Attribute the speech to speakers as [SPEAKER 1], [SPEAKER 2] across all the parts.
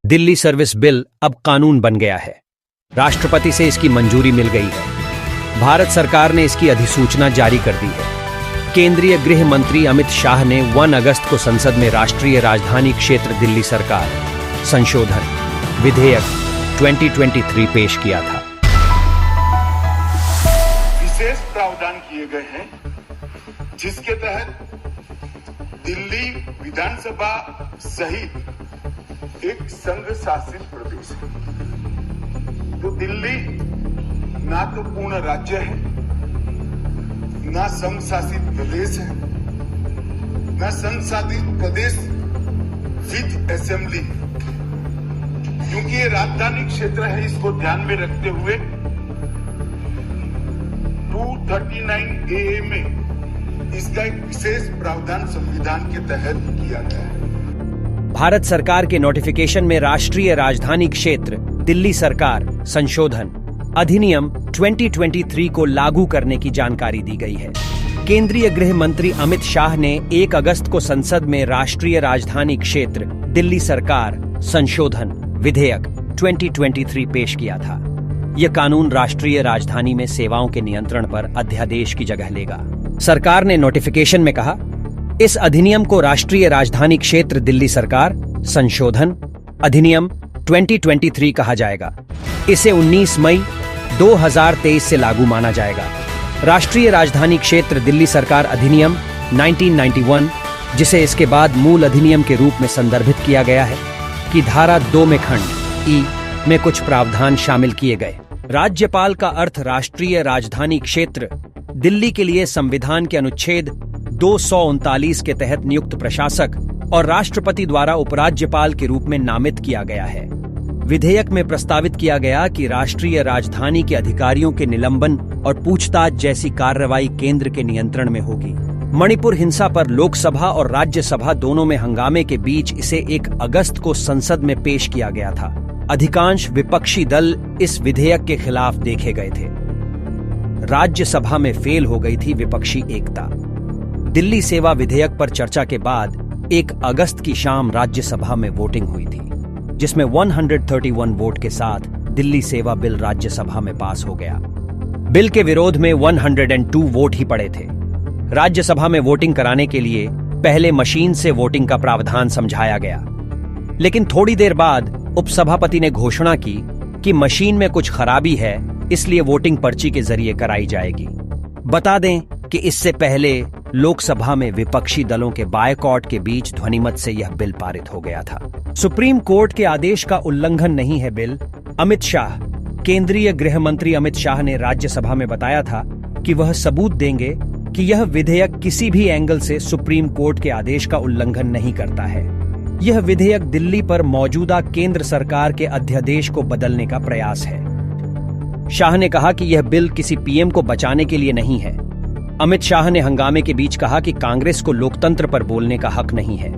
[SPEAKER 1] Delhi service bill अब कानून बन गया है। राष्ट्रपति से इसकी मंजूरी मिल गई है। भारत सरकार ने इसकी अधिसूचना जारी कर दी है। केंद्रीय गृह मंत्री अमित शाह ने 1 अगस्त को संसद में राष्ट्रीय राजधानी क्षेत्र दिल्ली सरकार संशोधन विधेयक 2023 पेश किया था।
[SPEAKER 2] विशेष प्रावधान किए गए हैं जिसके तहत दिल्ली विधानसभा सहित एक संघ शासित प्रदेश है। तो दिल्ली ना तो पूर्ण राज्य है, ना संघ शासित प्रदेश है, ना संघ शासित प्रदेश विद असेंबली। क्योंकि ये राजधानी क्षेत्र है, इसको ध्यान में रखते हुए 239A में इसका एक विशेष प्रावधान संविधान के तहत किया गया है।
[SPEAKER 1] भारत सरकार के नोटिफिकेशन में राष्ट्रीय राजधानी क्षेत्र दिल्ली सरकार संशोधन अधिनियम 2023 को लागू करने की जानकारी दी गई है। केंद्रीय गृह मंत्री अमित शाह ने 1 अगस्त को संसद में राष्ट्रीय राजधानी क्षेत्र दिल्ली सरकार संशोधन विधेयक 2023 पेश किया था। यह कानून राष्ट्रीय राजधानी में सेवाओं के नियंत्रण पर अध्यादेश की जगह लेगा। सरकार ने नोटिफिकेशन में कहा, इस अधिनियम को राष्ट्रीय राजधानी क्षेत्र दिल्ली सरकार संशोधन अधिनियम 2023 कहा जाएगा। इसे 19 मई 2023 से लागू माना जाएगा। राष्ट्रीय राजधानी क्षेत्र दिल्ली सरकार अधिनियम 1991, जिसे इसके बाद मूल अधिनियम के रूप में संदर्भित किया गया है, की धारा 2 में खंड ई में कुछ प्रावधान शामिल किए गए। राज्यपाल का अर्थ राष्ट्रीय राजधानी क्षेत्र दिल्ली के लिए संविधान के अनुच्छेद 239 के तहत नियुक्त प्रशासक और राष्ट्रपति द्वारा उपराज्यपाल के रूप में नामित किया गया है। विधेयक में प्रस्तावित किया गया कि राष्ट्रीय राजधानी के अधिकारियों के निलंबन और पूछताछ जैसी कार्रवाई केंद्र के नियंत्रण में होगी। मणिपुर हिंसा पर लोकसभा और राज्यसभा दोनों में हंगामे के बीच इसे 1 अगस्त को संसद में पेश किया गया था। अधिकांश विपक्षी दल इस विधेयक के खिलाफ देखे गए थे। राज्यसभा में फेल हो गई थी विपक्षी एकता। दिल्ली सेवा विधेयक पर चर्चा के बाद 1 अगस्त की शाम राज्यसभा में वोटिंग हुई थी, जिसमें 131 वोट के साथ दिल्ली सेवा बिल राज्यसभा में पास हो गया। बिल के विरोध में 102 वोट ही पड़े थे। राज्यसभा में वोटिंग कराने के लिए पहले मशीन से वोटिंग का प्रावधान समझाया गया, लेकिन थोड़ी देर बाद उपसभापति ने घोषणा की कि मशीन में कुछ खराबी है, इसलिए वोटिंग पर्ची के जरिए कराई जाएगी। बता दें कि इससे पहले लोकसभा में विपक्षी दलों के बायकॉट के बीच ध्वनिमत से यह बिल पारित हो गया था। सुप्रीम कोर्ट के आदेश का उल्लंघन नहीं है बिल। अमित शाह, केंद्रीय गृह मंत्री अमित शाह ने राज्यसभा में बताया था कि वह सबूत देंगे कि यह विधेयक किसी भी एंगल से सुप्रीम कोर्ट के आदेश का उल्लंघन नहीं करता है। यह विधेयक दिल्ली पर मौजूदा केंद्र सरकार के अध्यादेश को बदलने का प्रयास है। शाह ने कहा कि यह बिल किसी पीएम को बचाने के लिए नहीं है। अमित शाह ने हंगामे के बीच कहा कि कांग्रेस को लोकतंत्र पर बोलने का हक नहीं है।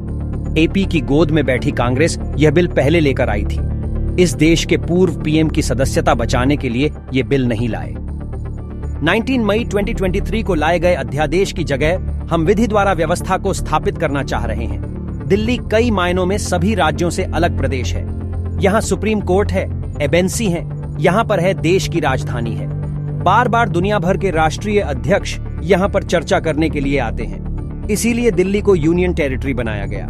[SPEAKER 1] एपी की गोद में बैठी कांग्रेस यह बिल पहले लेकर आई थी। इस देश के पूर्व पीएम की सदस्यता बचाने के लिए यह बिल नहीं लाए। 19 मई 2023 को लाए गए अध्यादेश की जगह हम विधि द्वारा व्यवस्था को स्थापित करना चाह रहे हैं। दिल्ली कई मायनों में सभी राज्यों से अलग प्रदेश है। यहाँ सुप्रीम कोर्ट है, एजेंसी है, यहाँ पर है देश की राजधानी है। बार बार दुनिया भर के राष्ट्रीय अध्यक्ष यहाँ पर चर्चा करने के लिए आते हैं, इसीलिए दिल्ली को यूनियन टेरिटरी बनाया गया।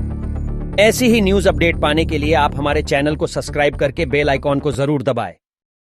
[SPEAKER 1] ऐसी ही न्यूज अपडेट पाने के लिए आप हमारे चैनल को सब्सक्राइब करके बेल आइकॉन को जरूर दबाएं।